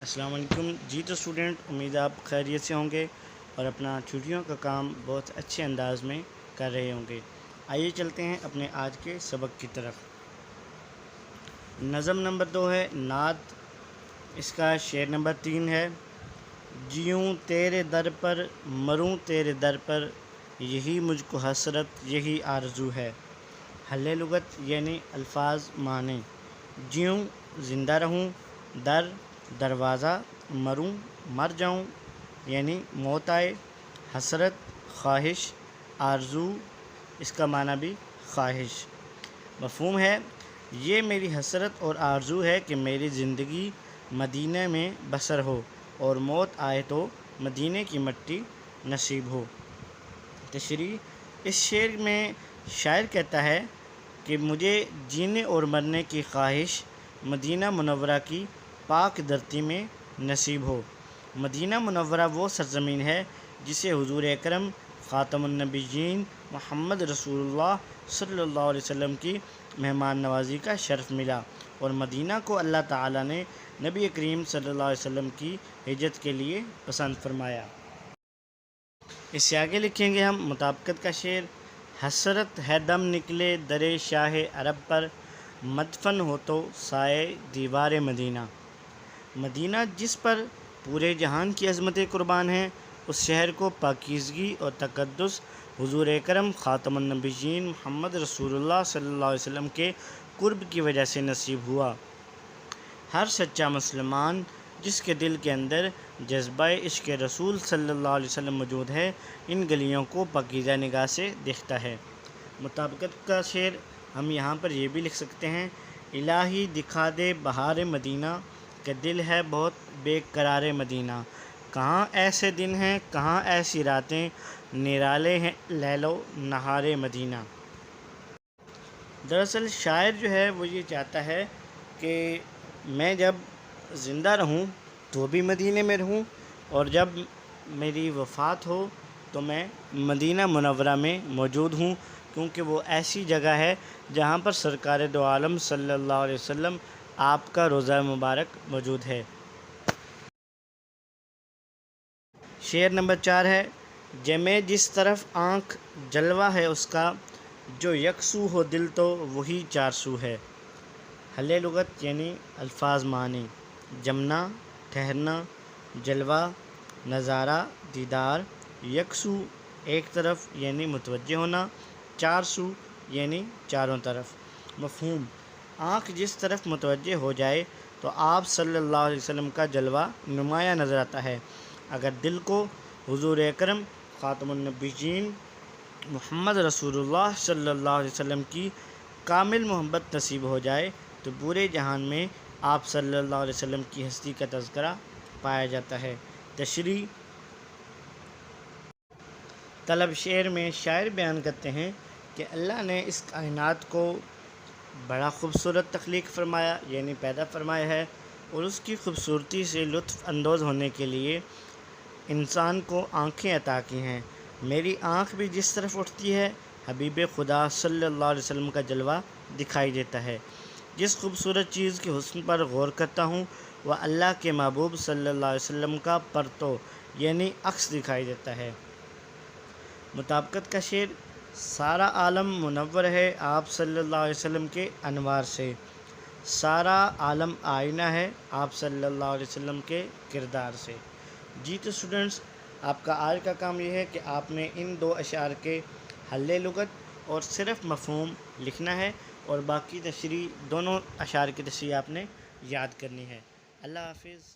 السلام علیکم جی تو اسٹوڈنٹ، امید آپ خیریت سے ہوں گے اور اپنا چھٹیوں کا کام بہت اچھے انداز میں کر رہے ہوں گے۔ آئیے چلتے ہیں اپنے آج کے سبق کی طرف۔ نظم نمبر 2 ہے نعت، اس کا شعر نمبر 3 ہے۔ جیوں تیرے در پر مروں تیرے در پر، یہی مجھ کو حسرت یہی آرزو ہے۔ حل لغت یعنی الفاظ معنی۔ جیوں زندہ رہوں، در دروازہ، مروں مر جاؤں یعنی موت آئے، حسرت خواہش، آرزو اس کا معنی بھی خواہش۔ مفہوم ہے، یہ میری حسرت اور آرزو ہے کہ میری زندگی مدینہ میں بسر ہو اور موت آئے تو مدینہ کی مٹی نصیب ہو۔ تشریح: اس شعر میں شاعر کہتا ہے کہ مجھے جینے اور مرنے کی خواہش مدینہ منورہ کی پاک دھرتی میں نصیب ہو۔ مدینہ منورہ وہ سرزمین ہے جسے حضور اکرم خاتم النبیین محمد رسول اللہ صلی اللہ علیہ وسلم کی مہمان نوازی کا شرف ملا، اور مدینہ کو اللہ تعالیٰ نے نبی کریم صلی اللہ علیہ وسلم کی ہجرت کے لیے پسند فرمایا۔ اس سے آگے لکھیں گے ہم مطابقت کا شعر۔ حسرت ہے دم نکلے درِ شاہ عرب پر، مدفن ہو تو سائے دیوار مدینہ۔ مدینہ جس پر پورے جہان کی عظمتیں قربان ہیں، اس شہر کو پاکیزگی اور تقدس حضور اکرم خاتم النبیین محمد رسول اللہ صلی اللہ علیہ وسلم کے قرب کی وجہ سے نصیب ہوا۔ ہر سچا مسلمان جس کے دل کے اندر جذبہ عشق رسول صلی اللہ علیہ وسلم موجود ہے، ان گلیوں کو پاکیزہ نگاہ سے دیکھتا ہے۔ مطابقت کا شعر ہم یہاں پر یہ بھی لکھ سکتے ہیں۔ الہی دکھا دے بہار مدینہ، کہ دل ہے بہت بے قرار مدینہ۔ کہاں ایسے دن ہیں کہاں ایسی راتیں، نرالے ہیں لیل و نہار مدینہ۔ دراصل شاعر جو ہے وہ یہ چاہتا ہے کہ میں جب زندہ رہوں تو بھی مدینہ میں رہوں، اور جب میری وفات ہو تو میں مدینہ منورہ میں موجود ہوں، کیونکہ وہ ایسی جگہ ہے جہاں پر سرکار دو عالم صلی اللہ علیہ وسلم آپ کا روضہ مبارک موجود ہے۔ شعر نمبر 4 ہے۔ جمے جس طرف آنکھ جلوہ ہے اس کا، جو یکسو ہو دل تو وہی چارسو ہے۔ حل لغت یعنی الفاظ معنی۔ جمنا ٹھہرنا، جلوہ نظارہ دیدار، یکسو ایک طرف یعنی متوجہ ہونا، چارسو یعنی چاروں طرف۔ مفہوم: آنکھ جس طرف متوجہ ہو جائے تو آپ صلی اللہ علیہ وسلم کا جلوہ نمایاں نظر آتا ہے۔ اگر دل کو حضور اکرم خاتم النبیین محمد رسول اللہ صلی اللہ علیہ وسلم کی کامل محبت نصیب ہو جائے تو پورے جہان میں آپ صلی اللہ علیہ وسلم کی ہستی کا تذکرہ پایا جاتا ہے۔ تشریح: طلب شعر میں شاعر بیان کرتے ہیں کہ اللہ نے اس کائنات کو بڑا خوبصورت تخلیق فرمایا، یعنی پیدا فرمایا ہے، اور اس کی خوبصورتی سے لطف اندوز ہونے کے لیے انسان کو آنکھیں عطا کی ہیں۔ میری آنکھ بھی جس طرف اٹھتی ہے، حبیب خدا صلی اللہ علیہ وسلم کا جلوہ دکھائی دیتا ہے۔ جس خوبصورت چیز کے حسن پر غور کرتا ہوں، وہ اللہ کے محبوب صلی اللہ علیہ وسلم کا پرتو یعنی عکس دکھائی دیتا ہے۔ مطابقت کا شعر۔ سارا عالم منور ہے آپ صلی اللہ علیہ وسلم کے انوار سے، سارا عالم آئینہ ہے آپ صلی اللہ علیہ وسلم کے کردار سے۔ جی تو اسٹوڈنٹس، آپ کا آج کا کام یہ ہے کہ آپ نے ان 2 اشعار کے حل لغت اور صرف مفہوم لکھنا ہے، اور باقی تشریح دونوں اشعار کی تشریح آپ نے یاد کرنی ہے۔ اللہ حافظ۔